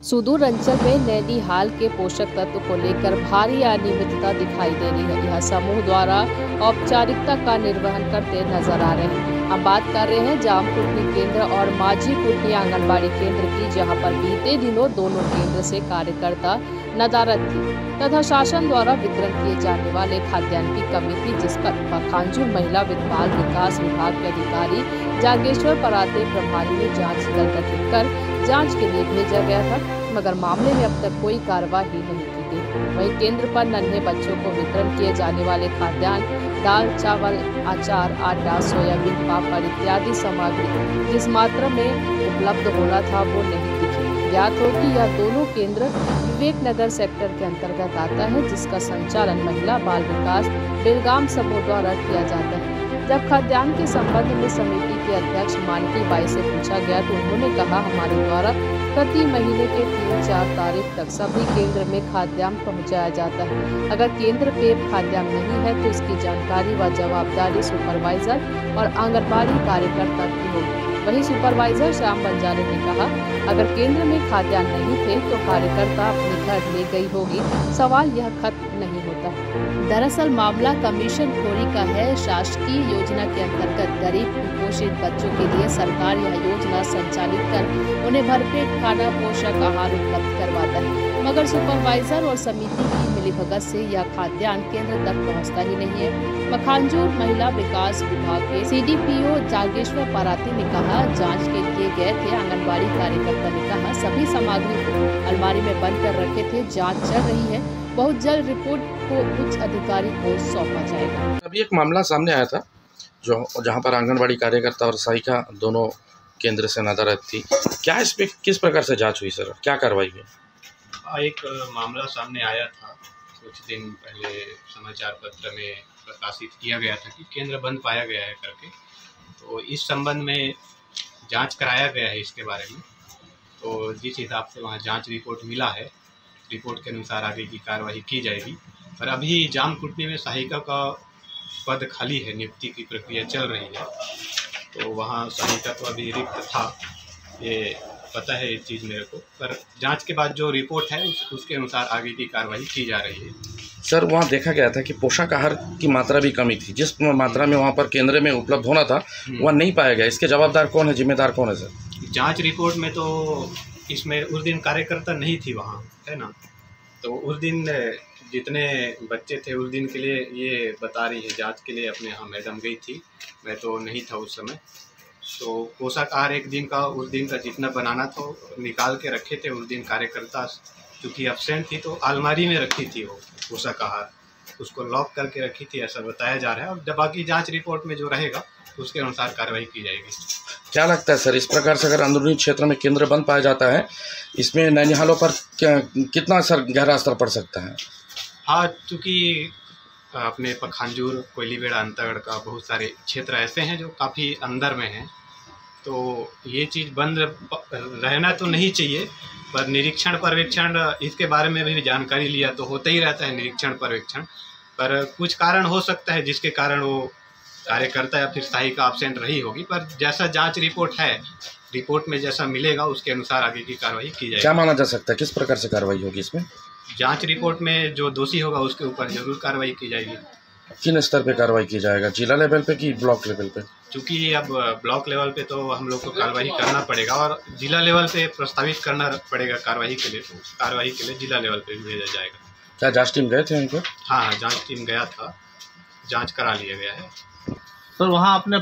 सुदूर अंचल में नैनीहाल के पोषक तत्व को लेकर भारी अनियमितता दिखाई दे रही है। यह समूह द्वारा औपचारिकता का निर्वहन करते नजर आ रहे हैं। हम बात कर रहे हैं जाम कुटनी केंद्र और माझी कुटनी आंगनबाड़ी केंद्र की, जहां पर बीते दिनों दोनों केंद्र से कार्यकर्ता नदारद थी तथा शासन द्वारा वितरण किए जाने वाले खाद्यान्न की कमी थी, जिस पर पखांजूर महिला बाल विकास विभाग के अधिकारी जागेश्वर पराते प्रभारी ने जांच दल गठित कर जांच के लिए भेजा गया था, मगर मामले में अब तक कोई कार्रवाई नहीं की गई। वहीं केंद्र पर नन्हे बच्चों को वितरण किए जाने वाले खाद्यान्न, दाल, चावल, अचार, आटा, सोयाबीन, पापड़ इत्यादि सामग्री जिस मात्रा में उपलब्ध होना था वो नहीं दिखी। ज्ञात हो कि यह दोनों केंद्र विवेक नगर सेक्टर के अंतर्गत आता है, जिसका संचालन महिला बाल विकास बेलगाम समूह द्वारा किया जाता है। जब खाद्यान्न के संबंध में समिति के अध्यक्ष मानकी बाई से पूछा गया तो उन्होंने कहा, हमारे द्वारा प्रति महीने के 3-4 तारीख तक सभी केंद्र में खाद्यान्न पहुंचाया जाता है। अगर केंद्र पे खाद्यान्न नहीं है तो इसकी जानकारी व जवाबदारी सुपरवाइजर और आंगनबाड़ी कार्यकर्ता की होगी। वहीं सुपरवाइजर श्याम बंजारे ने कहा, अगर केंद्र में खाद्यान्न नहीं थे तो कार्यकर्ता अपने घर ले गई होगी। सवाल यह खत्म नहीं होता। दरअसल मामला कमीशन खोरी का है। शासकीय योजना के अंतर्गत गरीब कुपोषित बच्चों के लिए सरकार यह योजना संचालित कर उन्हें भरपेट खाना, पोषक आहार उपलब्ध करवाता है, मगर सुपरवाइजर और समिति की मिलीभगत से यह खाद्यान्न केंद्र तक पहुंचता ही नहीं है। पखांजूर महिला विकास विभाग के CDPO जागेश्वर पराते ने कहा, जांच के लिए गए थे। आंगनबाड़ी कार्यकर्ता ने कहा, सभी सामग्री को अलमारी में बंद कर रखे थे। जांच चल रही है, बहुत जल्द रिपोर्ट को उच्च अधिकारी को सौंपा जाएगा। अभी एक मामला सामने आया था जहां पर आंगनबाड़ी कार्यकर्ता और सहायिका दोनों केंद्र से नदारद थी। क्या इस पे किस प्रकार से जांच हुई सर, क्या कार्रवाई हुई? एक मामला सामने आया था कुछ दिन पहले, समाचार पत्र में प्रकाशित किया गया था कि केंद्र बंद पाया गया है करके। तो इस संबंध में जांच कराया गया है इसके बारे में। तो जिस हिसाब से वहाँ जांच रिपोर्ट मिला है, रिपोर्ट के अनुसार आगे की कार्रवाई की जाएगी। पर अभी जाम कुटनी में सहायिका का पद खाली है, नियुक्ति की प्रक्रिया चल रही है। तो वहाँ सहायिका तो अभी रिक्त था, ये पता है ये चीज़ मेरे को। पर जांच के बाद जो रिपोर्ट है उसके अनुसार आगे की कार्रवाई की जा रही है। सर वहाँ देखा गया था कि पोषक आहार की मात्रा भी कमी थी, जिस मात्रा में वहाँ पर केंद्र में उपलब्ध होना था वह नहीं पाया गया। इसके जवाबदार कौन है, जिम्मेदार कौन है सर? जांच रिपोर्ट में तो इसमें उस दिन कार्यकर्ता नहीं थी वहाँ, है ना। तो उस दिन जितने बच्चे थे उस दिन के लिए ये बता रही है, जांच के लिए अपने यहाँ मैडम गई थी, मैं तो नहीं था उस समय। तो पोषक आहार एक दिन का, उस दिन का जितना बनाना था निकाल के रखे थे। उस दिन कार्यकर्ता चूँकि एब्सेंट थी तो अलमारी में रखी थी वो पोषक आहार, उसको लॉक करके रखी थी, ऐसा बताया जा रहा है। और जब बाकी जांच रिपोर्ट में जो रहेगा उसके अनुसार कार्रवाई की जाएगी। क्या लगता है सर, इस प्रकार से अगर अंदरूनी क्षेत्र में केंद्र बंद पाया जाता है, इसमें नैनीहालों पर कितना असर, गहरा असर पड़ सकता है? हाँ, चूँकि अपने पखांजूर कोयलीबेड़ा अंतरगढ़ का बहुत सारे क्षेत्र ऐसे हैं जो काफ़ी अंदर में हैं। तो ये चीज़ बंद रहना तो नहीं चाहिए, पर निरीक्षण पर्यवेक्षण इसके बारे में भी जानकारी लिया तो होता ही रहता है निरीक्षण पर्यवेक्षण। पर कुछ कारण हो सकता है जिसके कारण वो कार्यकर्ता या फिर सहायिका एब्सेंट रही होगी। पर जैसा जांच रिपोर्ट है, रिपोर्ट में जैसा मिलेगा उसके अनुसार आगे की कार्रवाई की जाएगी। क्या माना जा सकता है, किस प्रकार से कार्रवाई होगी इसमें? जांच रिपोर्ट में जो दोषी होगा उसके ऊपर जरूर कार्रवाई की जाएगी। किन स्तर पे कार्रवाई की जाएगा, जिला लेवल पे कि ब्लॉक लेवल पे? क्योंकि अब ब्लॉक लेवल पे तो हम लोग को कार्रवाई करना पड़ेगा और जिला लेवल पे प्रस्तावित करना पड़ेगा कार्रवाई के लिए। तो कार्रवाई के लिए जिला लेवल पे भेजा जाएगा। क्या जांच टीम गए थे उनको? हाँ, जांच टीम गया था, जांच करा लिया गया है। तो वहाँ अपने